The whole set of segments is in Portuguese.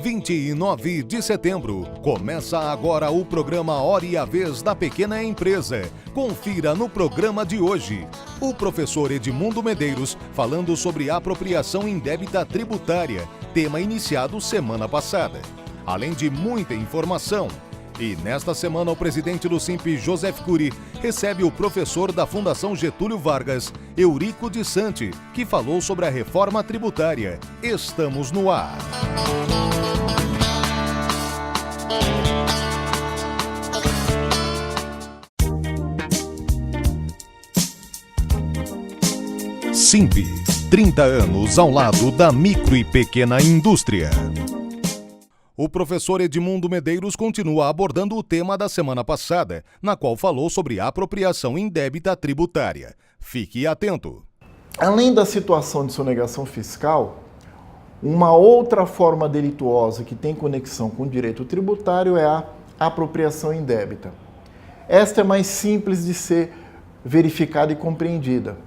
29 de setembro. Começa agora o programa Hora e a Vez da Pequena Empresa. Confira no programa de hoje o professor Edmundo Medeiros falando sobre apropriação indébita tributária, tema iniciado semana passada. Além de muita informação. E nesta semana o presidente do Simp, Joseph Cury, recebe o professor da Fundação Getúlio Vargas, Eurico de Santi, que falou sobre a reforma tributária. Estamos no ar. Simp, 30 anos ao lado da micro e pequena indústria. O professor Edmundo Medeiros continua abordando o tema da semana passada, na qual falou sobre apropriação indébita tributária. Fique atento. Além da situação de sonegação fiscal, uma outra forma delituosa que tem conexão com o direito tributário é a apropriação indébita. Esta é mais simples de ser verificada e compreendida.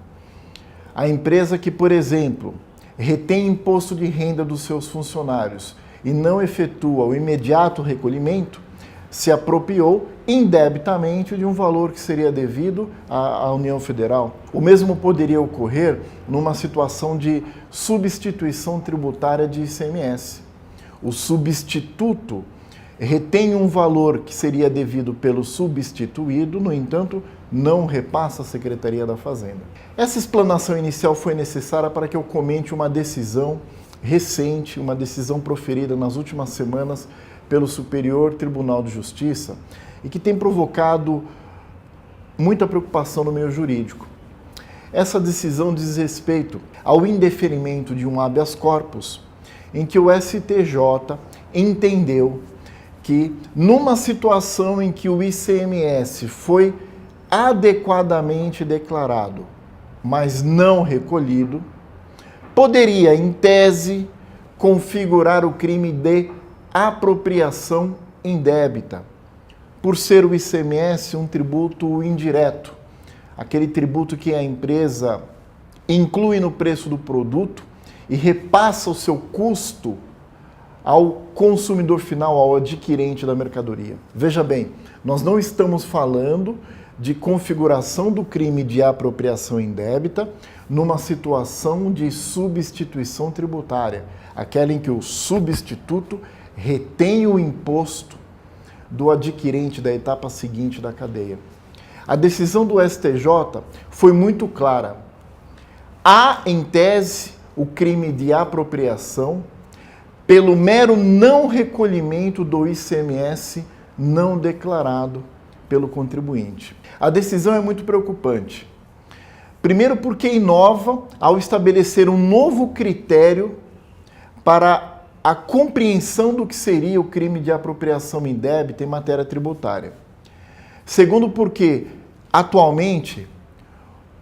A empresa que, por exemplo, retém imposto de renda dos seus funcionários e não efetua o imediato recolhimento, se apropriou indebitamente de um valor que seria devido à União Federal. O mesmo poderia ocorrer numa situação de substituição tributária de ICMS. O substituto retém um valor que seria devido pelo substituído, no entanto, não repassa à Secretaria da Fazenda. Essa explanação inicial foi necessária para que eu comente uma decisão recente, uma decisão proferida nas últimas semanas pelo Superior Tribunal de Justiça e que tem provocado muita preocupação no meio jurídico. Essa decisão diz respeito ao indeferimento de um habeas corpus em que o STJ entendeu que numa situação em que o ICMS foi adequadamente declarado, mas não recolhido, poderia, em tese, configurar o crime de apropriação indébita, por ser o ICMS um tributo indireto, aquele tributo que a empresa inclui no preço do produto e repassa o seu custo ao consumidor final, ao adquirente da mercadoria. Veja bem, nós não estamos falando de configuração do crime de apropriação indébita numa situação de substituição tributária, aquela em que o substituto retém o imposto do adquirente da etapa seguinte da cadeia. A decisão do STJ foi muito clara. Há, em tese, o crime de apropriação pelo mero não recolhimento do ICMS não declarado pelo contribuinte. A decisão é muito preocupante. Primeiro porque inova ao estabelecer um novo critério para a compreensão do que seria o crime de apropriação indébita em matéria tributária. Segundo porque, atualmente,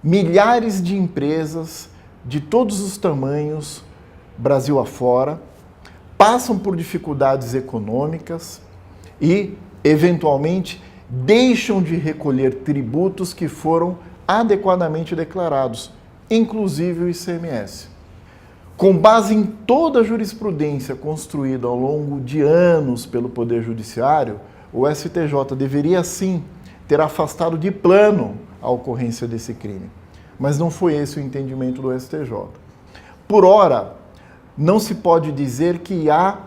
milhares de empresas de todos os tamanhos, Brasil afora, passam por dificuldades econômicas e, eventualmente, deixam de recolher tributos que foram adequadamente declarados, inclusive o ICMS. Com base em toda a jurisprudência construída ao longo de anos pelo Poder Judiciário, o STJ deveria sim ter afastado de plano a ocorrência desse crime. Mas não foi esse o entendimento do STJ. Por ora, não se pode dizer que há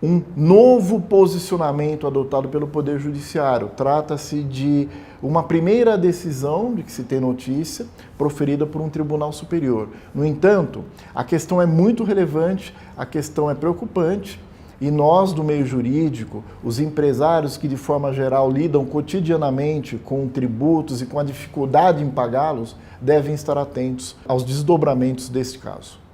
um novo posicionamento adotado pelo Poder Judiciário. Trata-se de uma primeira decisão de que se tem notícia, proferida por um tribunal superior. No entanto, a questão é muito relevante, a questão é preocupante, e nós do meio jurídico, os empresários que de forma geral lidam cotidianamente com tributos e com a dificuldade em pagá-los, devem estar atentos aos desdobramentos deste caso.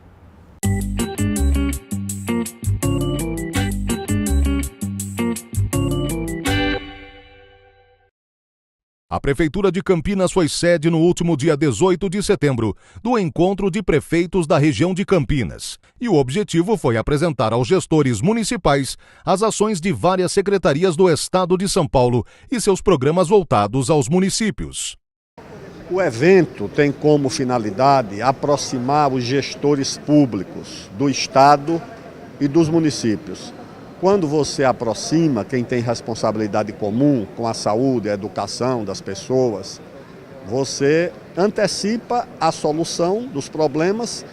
A Prefeitura de Campinas foi sede no último dia 18 de setembro do Encontro de Prefeitos da região de Campinas. E o objetivo foi apresentar aos gestores municipais as ações de várias secretarias do Estado de São Paulo e seus programas voltados aos municípios. O evento tem como finalidade aproximar os gestores públicos do Estado e dos municípios, Quando você aproxima quem tem responsabilidade comum com a saúde, a educação das pessoas, você antecipa a solução dos problemas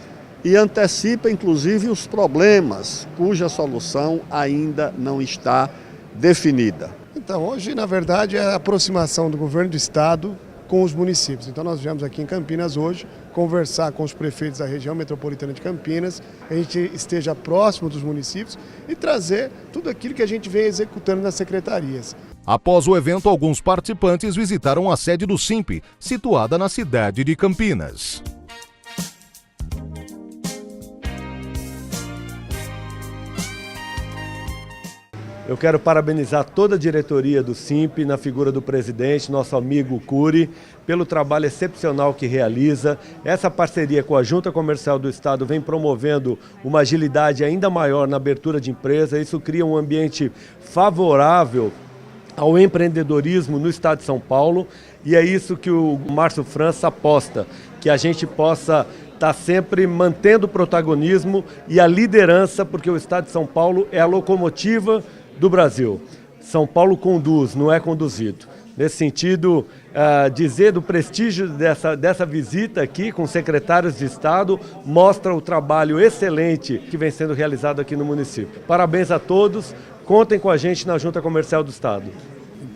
e antecipa, inclusive, os problemas cuja solução ainda não está definida. Então, hoje, na verdade, é a aproximação do governo do estado com os municípios. Então, nós viemos aqui em Campinas hoje conversar com os prefeitos da região metropolitana de Campinas, que a gente esteja próximo dos municípios e trazer tudo aquilo que a gente vem executando nas secretarias. Após o evento, alguns participantes visitaram a sede do SIMP, situada na cidade de Campinas. Eu quero parabenizar toda a diretoria do SIMP, na figura do presidente, nosso amigo Cury, pelo trabalho excepcional que realiza. Essa parceria com a Junta Comercial do Estado vem promovendo uma agilidade ainda maior na abertura de empresa. Isso cria um ambiente favorável ao empreendedorismo no estado de São Paulo, e é isso que o Márcio França aposta, que a gente possa estar sempre mantendo o protagonismo e a liderança, porque o estado de São Paulo é a locomotiva do Brasil. São Paulo conduz, não é conduzido. Nesse sentido, dizer do prestígio dessa visita aqui com secretários de Estado mostra o trabalho excelente que vem sendo realizado aqui no município. Parabéns a todos, contem com a gente na Junta Comercial do Estado.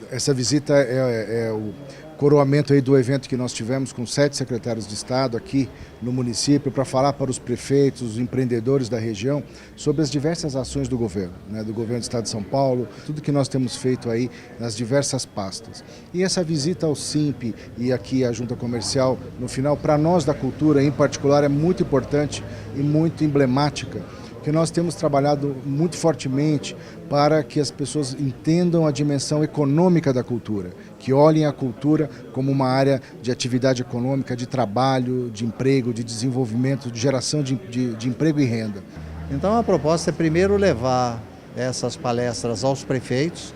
Essa visita é o coroamento aí do evento que nós tivemos com 7 secretários de Estado aqui no município para falar para os prefeitos, os empreendedores da região sobre as diversas ações do governo do Estado de São Paulo, tudo que nós temos feito aí nas diversas pastas. E essa visita ao SIMP e aqui à Junta Comercial, no final, para nós da cultura em particular, é muito importante e muito emblemática, que nós temos trabalhado muito fortemente para que as pessoas entendam a dimensão econômica da cultura, que olhem a cultura como uma área de atividade econômica, de trabalho, de emprego, de desenvolvimento, de geração de emprego e renda. Então a proposta é primeiro levar essas palestras aos prefeitos,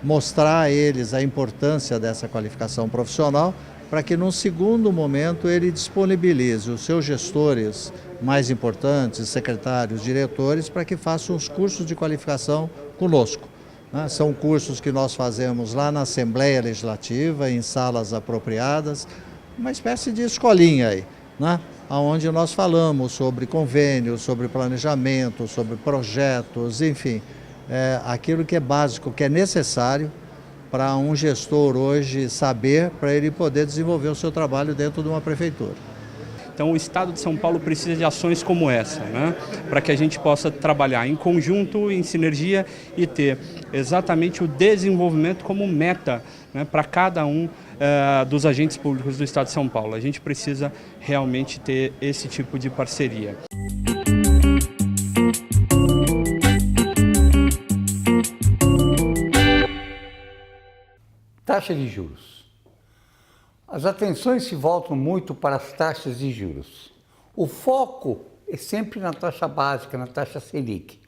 mostrar a eles a importância dessa qualificação profissional, para que num segundo momento ele disponibilize os seus gestores mais importantes, secretários, diretores, para que façam os cursos de qualificação conosco. São cursos que nós fazemos lá na Assembleia Legislativa, em salas apropriadas, uma espécie de escolinha aí, onde nós falamos sobre convênios, sobre planejamento, sobre projetos, enfim, aquilo que é básico, que é necessário para um gestor hoje saber, para ele poder desenvolver o seu trabalho dentro de uma prefeitura. Então o Estado de São Paulo precisa de ações como essa, para que a gente possa trabalhar em conjunto, em sinergia e ter exatamente o desenvolvimento como meta, para cada um dos agentes públicos do Estado de São Paulo. A gente precisa realmente ter esse tipo de parceria. Taxa de juros. As atenções se voltam muito para as taxas de juros. O foco é sempre na taxa básica, na taxa Selic,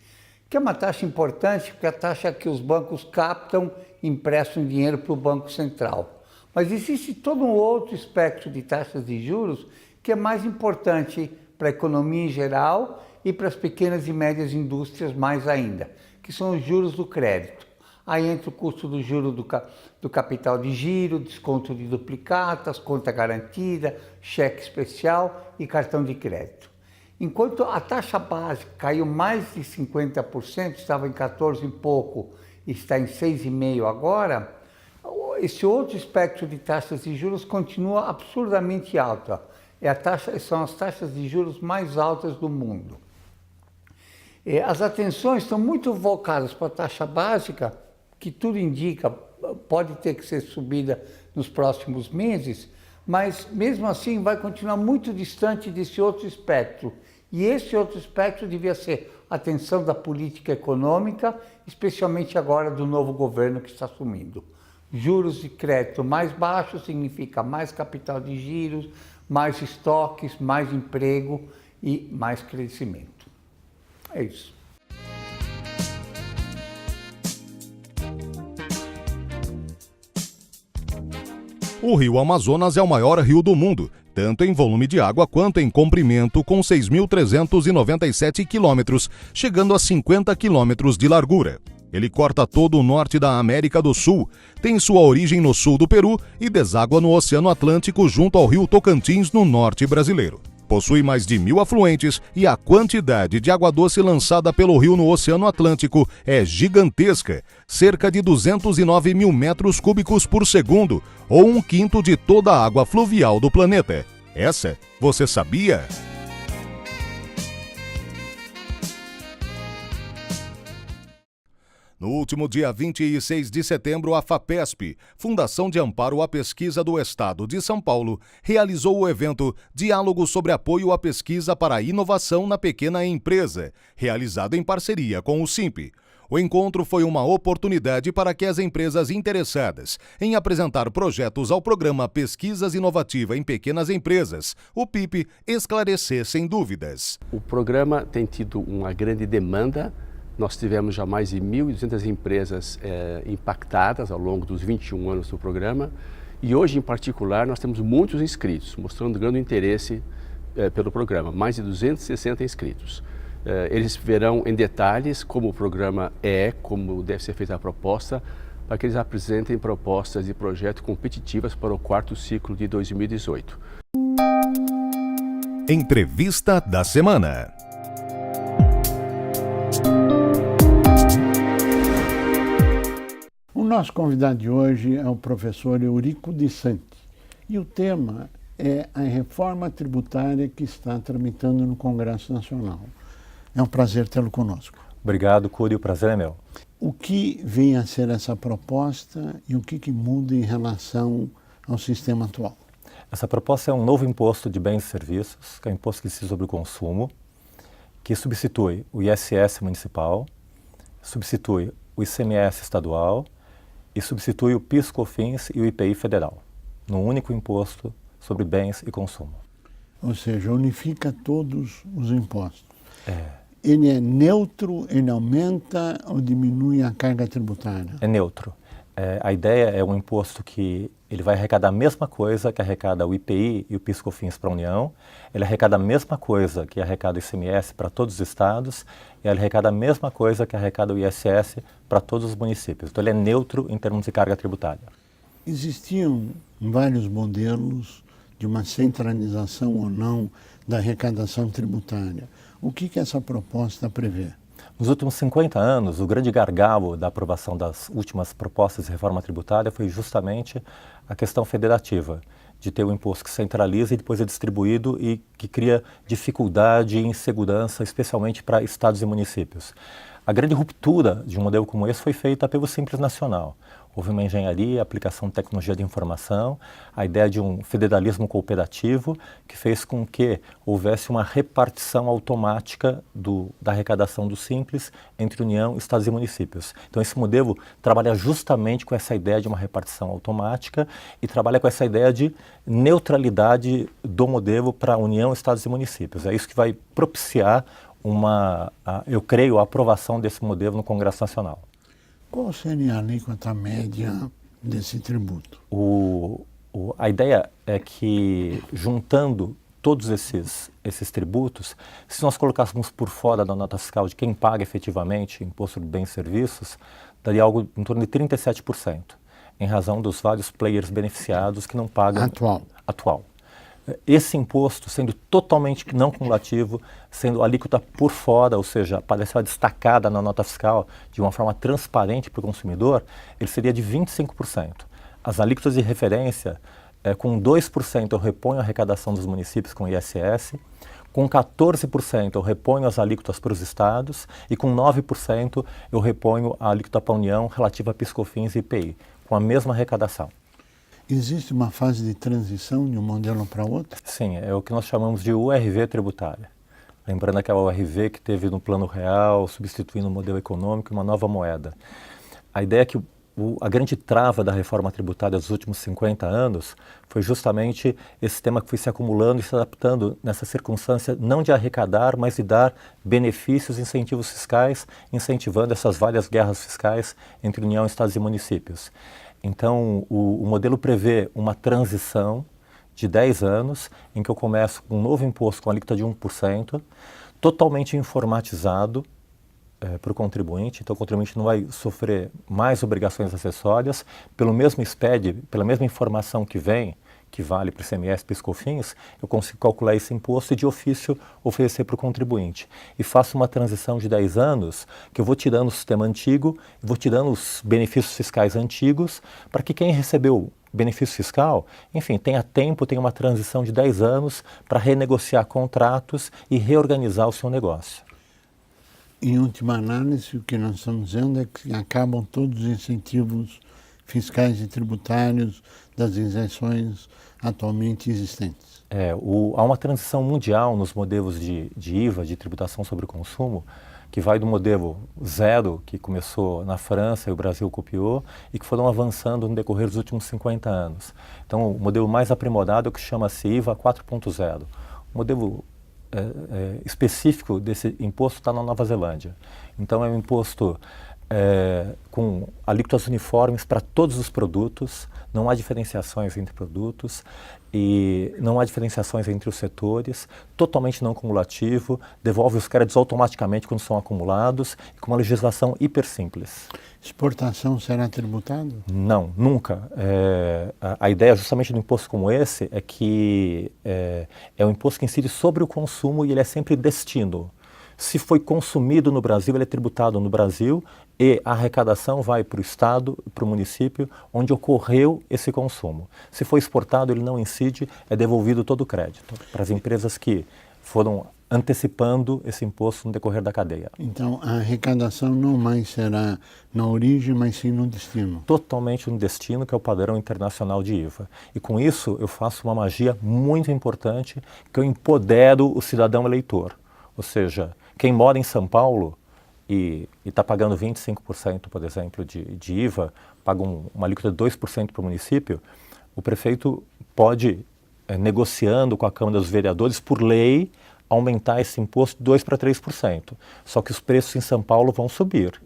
que é uma taxa importante porque é a taxa que os bancos captam e emprestam dinheiro para o Banco Central. Mas existe todo um outro espectro de taxas de juros que é mais importante para a economia em geral e para as pequenas e médias indústrias mais ainda, que são os juros do crédito. Aí entra o custo do juro do capital de giro, desconto de duplicatas, conta garantida, cheque especial e cartão de crédito. Enquanto a taxa básica caiu mais de 50%, estava em 14 e pouco e está em 6,5% agora, esse outro espectro de taxas de juros continua absurdamente alto. São as taxas de juros mais altas do mundo. As atenções estão muito voltadas para a taxa básica, que tudo indica pode ter que ser subida nos próximos meses, mas mesmo assim vai continuar muito distante desse outro espectro. E esse outro espectro devia ser a atenção da política econômica, especialmente agora do novo governo que está assumindo. Juros de crédito mais baixos significa mais capital de giros, mais estoques, mais emprego e mais crescimento. É isso. O rio Amazonas é o maior rio do mundo tanto em volume de água quanto em comprimento, com 6.397 quilômetros, chegando a 50 quilômetros de largura. Ele corta todo o norte da América do Sul, tem sua origem no sul do Peru e deságua no Oceano Atlântico junto ao rio Tocantins, no norte brasileiro. Possui mais de 1.000 afluentes e a quantidade de água doce lançada pelo rio no Oceano Atlântico é gigantesca, cerca de 209 mil metros cúbicos por segundo, ou 1/5 de toda a água fluvial do planeta. Essa você sabia? No último dia 26 de setembro, a FAPESP, Fundação de Amparo à Pesquisa do Estado de São Paulo, realizou o evento Diálogo sobre Apoio à Pesquisa para a Inovação na Pequena Empresa, realizado em parceria com o SIMP. O encontro foi uma oportunidade para que as empresas interessadas em apresentar projetos ao programa Pesquisas Inovativa em Pequenas Empresas, o PIP, esclarecessem dúvidas. O programa tem tido uma grande demanda. Nós tivemos já mais de 1.200 empresas impactadas ao longo dos 21 anos do programa e hoje, em particular, nós temos muitos inscritos, mostrando grande interesse pelo programa, mais de 260 inscritos. Eles verão em detalhes como o programa como deve ser feita a proposta, para que eles apresentem propostas de projeto competitivas para o 4º ciclo de 2018. Entrevista da semana. O nosso convidado de hoje é o professor Eurico de Santi e o tema é a reforma tributária que está tramitando no Congresso Nacional. É um prazer tê-lo conosco. Obrigado, Curi, o prazer é meu. O que vem a ser essa proposta e o que muda em relação ao sistema atual? Essa proposta é um novo imposto de bens e serviços, que é um imposto que incide sobre o consumo, que substitui o ISS municipal, substitui o ICMS estadual e substitui o PIS/COFINS e o IPI federal, num único imposto sobre bens e consumo. Ou seja, unifica todos os impostos. Ele é neutro, ele aumenta ou diminui a carga tributária? É neutro. A ideia é um imposto que ele vai arrecadar a mesma coisa que arrecada o IPI e o PIS/COFINS para a União, ele arrecada a mesma coisa que arrecada o ICMS para todos os estados e ele arrecada a mesma coisa que arrecada o ISS para todos os municípios. Então ele é neutro em termos de carga tributária. Existiam vários modelos de uma centralização ou não da arrecadação tributária. O que essa proposta prevê? Nos últimos 50 anos, o grande gargalo da aprovação das últimas propostas de reforma tributária foi justamente a questão federativa, de ter um imposto que centraliza e depois é distribuído e que cria dificuldade e insegurança, especialmente para estados e municípios. A grande ruptura de um modelo como esse foi feita pelo Simples Nacional. Houve uma engenharia, aplicação de tecnologia de informação, a ideia de um federalismo cooperativo que fez com que houvesse uma repartição automática da arrecadação do Simples entre União, estados e municípios. Então esse modelo trabalha justamente com essa ideia de uma repartição automática e trabalha com essa ideia de neutralidade do modelo para União, estados e municípios. É isso que vai propiciar eu creio, a aprovação desse modelo no Congresso Nacional. Qual seria a alíquota média desse tributo? A ideia é que, juntando todos esses tributos, se nós colocássemos por fora da nota fiscal de quem paga efetivamente imposto de bens e serviços, daria algo em torno de 37%, em razão dos vários players beneficiados que não pagam... Atual. Esse imposto, sendo totalmente não cumulativo, sendo alíquota por fora, ou seja, apareceu destacada na nota fiscal de uma forma transparente para o consumidor, ele seria de 25%. As alíquotas de referência, com 2% eu reponho a arrecadação dos municípios com ISS, com 14% eu reponho as alíquotas para os estados e com 9% eu reponho a alíquota para a União relativa a PIS/COFINS e IPI, com a mesma arrecadação. Existe uma fase de transição de um modelo para outro? Sim, é o que nós chamamos de URV tributária. Lembrando aquela URV que teve no Plano Real, substituindo o modelo econômico e uma nova moeda. A ideia é que a grande trava da reforma tributária dos últimos 50 anos foi justamente esse tema que foi se acumulando e se adaptando nessa circunstância não de arrecadar, mas de dar benefícios e incentivos fiscais, incentivando essas várias guerras fiscais entre União, estados e municípios. Então, o modelo prevê uma transição de 10 anos, em que eu começo com um novo imposto com alíquota de 1%, totalmente informatizado para o contribuinte. Então o contribuinte não vai sofrer mais obrigações acessórias, pelo mesmo SPED, pela mesma informação que vem, que vale para o ICMS, PIS/COFINS, eu consigo calcular esse imposto e de ofício oferecer para o contribuinte. E faço uma transição de 10 anos, que eu vou tirando o sistema antigo, vou tirando os benefícios fiscais antigos, para que quem recebeu benefício fiscal, enfim, tenha tempo, tenha uma transição de 10 anos para renegociar contratos e reorganizar o seu negócio. Em última análise, o que nós estamos dizendo é que acabam todos os incentivos fiscais e tributários das isenções atualmente existentes. Há uma transição mundial nos modelos de IVA, de tributação sobre o consumo, que vai do modelo zero, que começou na França e o Brasil copiou, e que foram avançando no decorrer dos últimos 50 anos. Então, o modelo mais aprimorado é o que chama-se IVA 4.0. O modelo específico desse imposto está na Nova Zelândia. Então, é um imposto com alíquotas uniformes para todos os produtos, não há diferenciações entre produtos e não há diferenciações entre os setores, totalmente não cumulativo, devolve os créditos automaticamente quando são acumulados, com uma legislação hiper simples. Exportação será tributada? Não, nunca. A ideia justamente do imposto como esse é que é um imposto que incide sobre o consumo e ele é sempre destino. Se foi consumido no Brasil, ele é tributado no Brasil e a arrecadação vai para o Estado, para o município, onde ocorreu esse consumo. Se foi exportado, ele não incide, é devolvido todo o crédito para as empresas que foram antecipando esse imposto no decorrer da cadeia. Então, a arrecadação não mais será na origem, mas sim no destino. Totalmente no destino, que é o padrão internacional de IVA. E com isso, eu faço uma magia muito importante, que eu empodero o cidadão eleitor. Ou seja, quem mora em São Paulo e está pagando 25%, por exemplo, de IVA, paga uma alíquota de 2% para o município, o prefeito pode, negociando com a Câmara dos Vereadores, por lei, aumentar esse imposto de 2% para 3%. Só que os preços em São Paulo vão subir.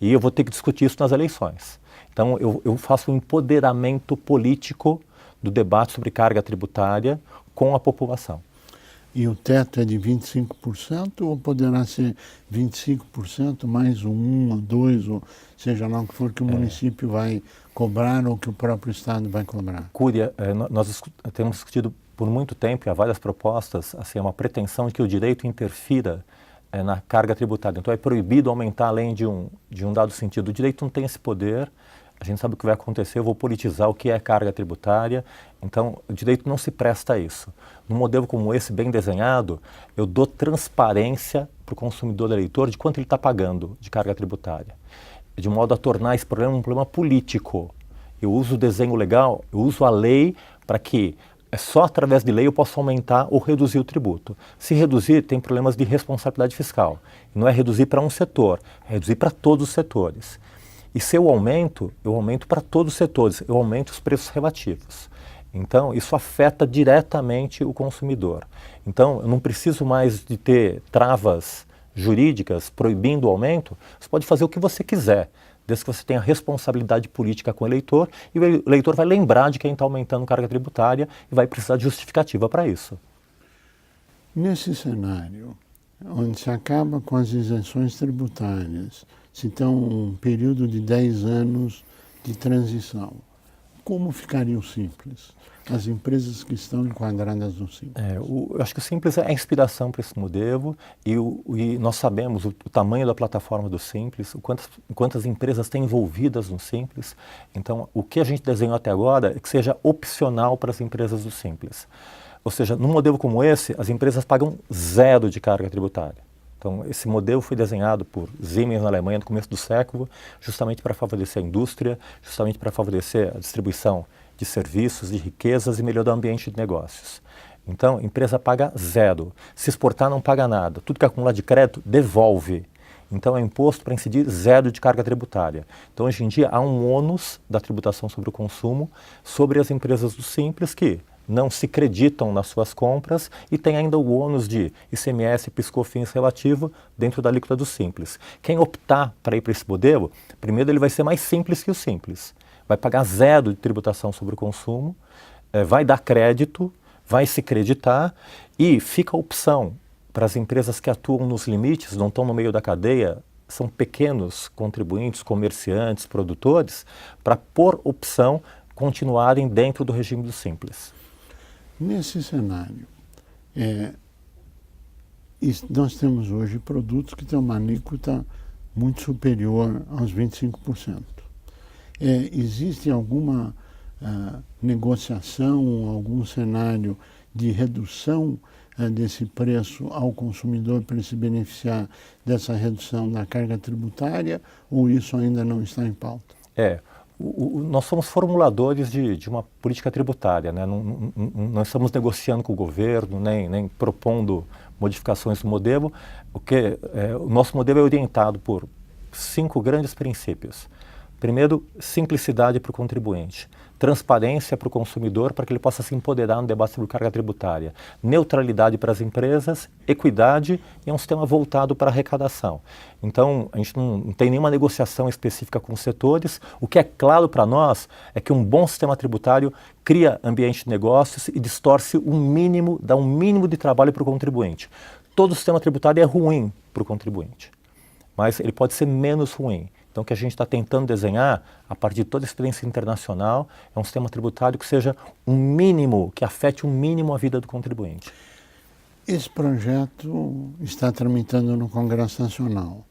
E eu vou ter que discutir isso nas eleições. Então, eu faço um empoderamento político do debate sobre carga tributária com a população. E o teto é de 25% ou poderá ser 25% mais 1 ou 2, ou seja lá o que for que o município vai cobrar ou que o próprio Estado vai cobrar? Cúria, nós temos discutido por muito tempo, e há várias propostas, assim, uma pretensão de que o direito interfira na carga tributária. Então é proibido aumentar além de um dado sentido. O direito não tem esse poder. A gente sabe o que vai acontecer, eu vou politizar o que é carga tributária, então o direito não se presta a isso. Num modelo como esse, bem desenhado, eu dou transparência para o consumidor eleitor de quanto ele está pagando de carga tributária, de modo a tornar esse problema um problema político. Eu uso o desenho legal, eu uso a lei para que só através de lei eu posso aumentar ou reduzir o tributo. Se reduzir, tem problemas de responsabilidade fiscal. Não é reduzir para um setor, é reduzir para todos os setores. E se eu aumento para todos os setores, eu aumento os preços relativos. Então, isso afeta diretamente o consumidor. Então, eu não preciso mais de ter travas jurídicas proibindo o aumento. Você pode fazer o que você quiser, desde que você tenha responsabilidade política com o eleitor, e o eleitor vai lembrar de quem está aumentando carga tributária e vai precisar de justificativa para isso. Nesse cenário, onde se acaba com as isenções tributárias, se tem um período de 10 anos de transição, como ficaria o Simples? As empresas que estão enquadradas no Simples? Eu acho que o Simples é a inspiração para esse modelo e nós sabemos o tamanho da plataforma do Simples, quantas empresas têm envolvidas no Simples. Então, o que a gente desenhou até agora é que seja opcional para as empresas do Simples. Ou seja, num modelo como esse, as empresas pagam 0 de carga tributária. Então, esse modelo foi desenhado por Siemens na Alemanha no começo do século, justamente para favorecer a indústria, justamente para favorecer a distribuição de serviços, de riquezas e melhorar o ambiente de negócios. Então, a empresa paga 0. Se exportar, não paga nada. Tudo que acumula de crédito, devolve. Então, é imposto para incidir 0 de carga tributária. Então, hoje em dia, há um ônus da tributação sobre o consumo sobre as empresas do Simples que não se creditam nas suas compras e tem ainda o ônus de ICMS e PIS/COFINS relativo dentro da alíquota do Simples. Quem optar para ir para esse modelo, primeiro ele vai ser mais simples que o Simples. Vai pagar 0 de tributação sobre o consumo vai dar crédito, vai se creditar e fica a opção para as empresas que atuam nos limites, não estão no meio da cadeia, são pequenos contribuintes, comerciantes, produtores, para, por opção, continuarem dentro do regime do Simples. Nesse cenário, nós temos hoje produtos que têm uma alíquota muito superior aos 25%. Existe alguma negociação, algum cenário de redução desse preço ao consumidor para ele se beneficiar dessa redução da carga tributária, ou isso ainda não está em pauta? Nós somos formuladores de uma política tributária, né? Não estamos negociando com o governo, nem propondo modificações do modelo. O nosso modelo é orientado por 5 grandes princípios. Primeiro, simplicidade para o contribuinte. Transparência para o consumidor, para que ele possa se empoderar no debate sobre carga tributária. Neutralidade para as empresas, equidade e um sistema voltado para a arrecadação. Então, a gente não tem nenhuma negociação específica com os setores. O que é claro para nós é que um bom sistema tributário cria ambiente de negócios e distorce dá um mínimo de trabalho para o contribuinte. Todo sistema tributário é ruim para o contribuinte, mas ele pode ser menos ruim. Então, o que a gente está tentando desenhar, a partir de toda a experiência internacional, é um sistema tributário que seja que afete um mínimo a vida do contribuinte. Esse projeto está tramitando no Congresso Nacional.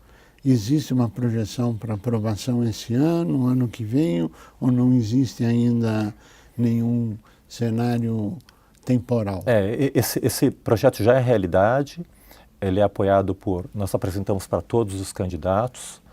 Existe uma projeção para aprovação esse ano que vem, ou não existe ainda nenhum cenário temporal? Esse projeto já é realidade, ele é apoiado nós apresentamos para todos os candidatos.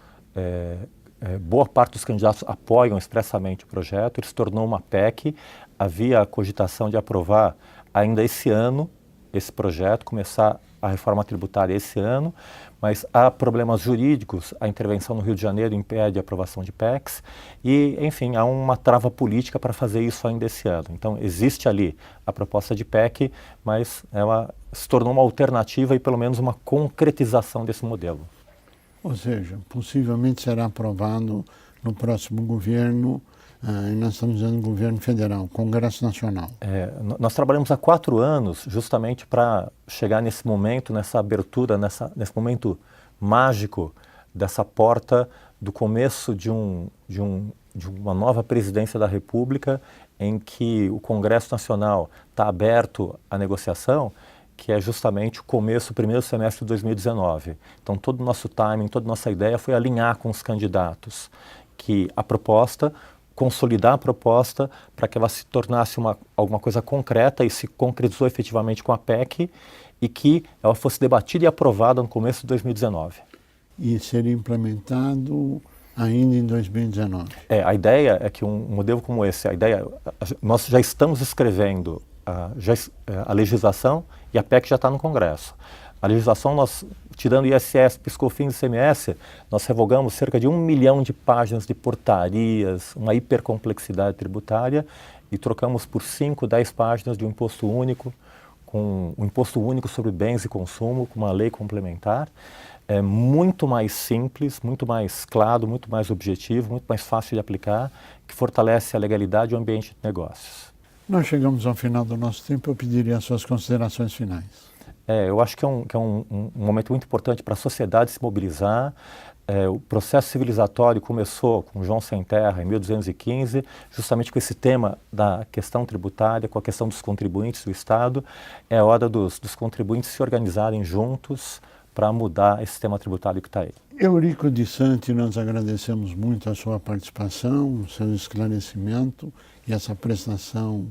Boa parte dos candidatos apoiam expressamente o projeto, ele se tornou uma PEC, havia a cogitação de aprovar ainda esse ano esse projeto, começar a reforma tributária esse ano, mas há problemas jurídicos, a intervenção no Rio de Janeiro impede a aprovação de PECs e, enfim, há uma trava política para fazer isso ainda esse ano. Então, existe ali a proposta de PEC, mas ela se tornou uma alternativa e pelo menos uma concretização desse modelo. Ou seja, possivelmente será aprovado no próximo governo, e nós estamos dizendo governo federal, Congresso Nacional. Nós trabalhamos há 4 anos justamente para chegar nesse momento, nessa abertura, nesse momento mágico dessa porta do começo de uma nova presidência da República, em que o Congresso Nacional está aberto à negociação, que é justamente o começo, o primeiro semestre de 2019. Então, todo o nosso timing, toda a nossa ideia foi alinhar com os candidatos que a proposta, consolidar a proposta para que ela se tornasse alguma coisa concreta e se concretizou efetivamente com a PEC e que ela fosse debatida e aprovada no começo de 2019. E seria implementado ainda em 2019? A ideia é que um modelo como esse, nós já estamos escrevendo a legislação e a PEC já está no Congresso. A legislação, nós, tirando ISS, PiscoFins e ICMS, nós revogamos cerca de 1 milhão de páginas de portarias, uma hipercomplexidade tributária, e trocamos por 5, 10 páginas de um imposto único, com um imposto único sobre bens e consumo, com uma lei complementar. É muito mais simples, muito mais claro, muito mais objetivo, muito mais fácil de aplicar, que fortalece a legalidade e o ambiente de negócios. Nós chegamos ao final do nosso tempo, eu pediria as suas considerações finais. Eu acho que é um momento muito importante para a sociedade se mobilizar. O processo civilizatório começou com João Sem Terra em 1215, justamente com esse tema da questão tributária, com a questão dos contribuintes do Estado. É a hora dos contribuintes se organizarem juntos para mudar esse sistema tributário que está aí. Eurico de Santi, nós agradecemos muito a sua participação, o seu esclarecimento e essa prestação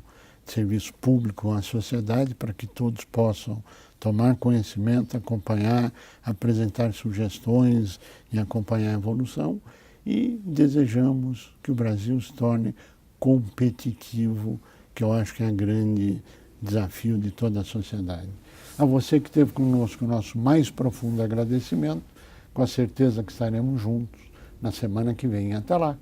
de serviço público à sociedade para que todos possam tomar conhecimento, acompanhar, apresentar sugestões e acompanhar a evolução, e desejamos que o Brasil se torne competitivo, que eu acho que é o grande desafio de toda a sociedade. A você que esteve conosco, o nosso mais profundo agradecimento, com a certeza que estaremos juntos na semana que vem. Até lá!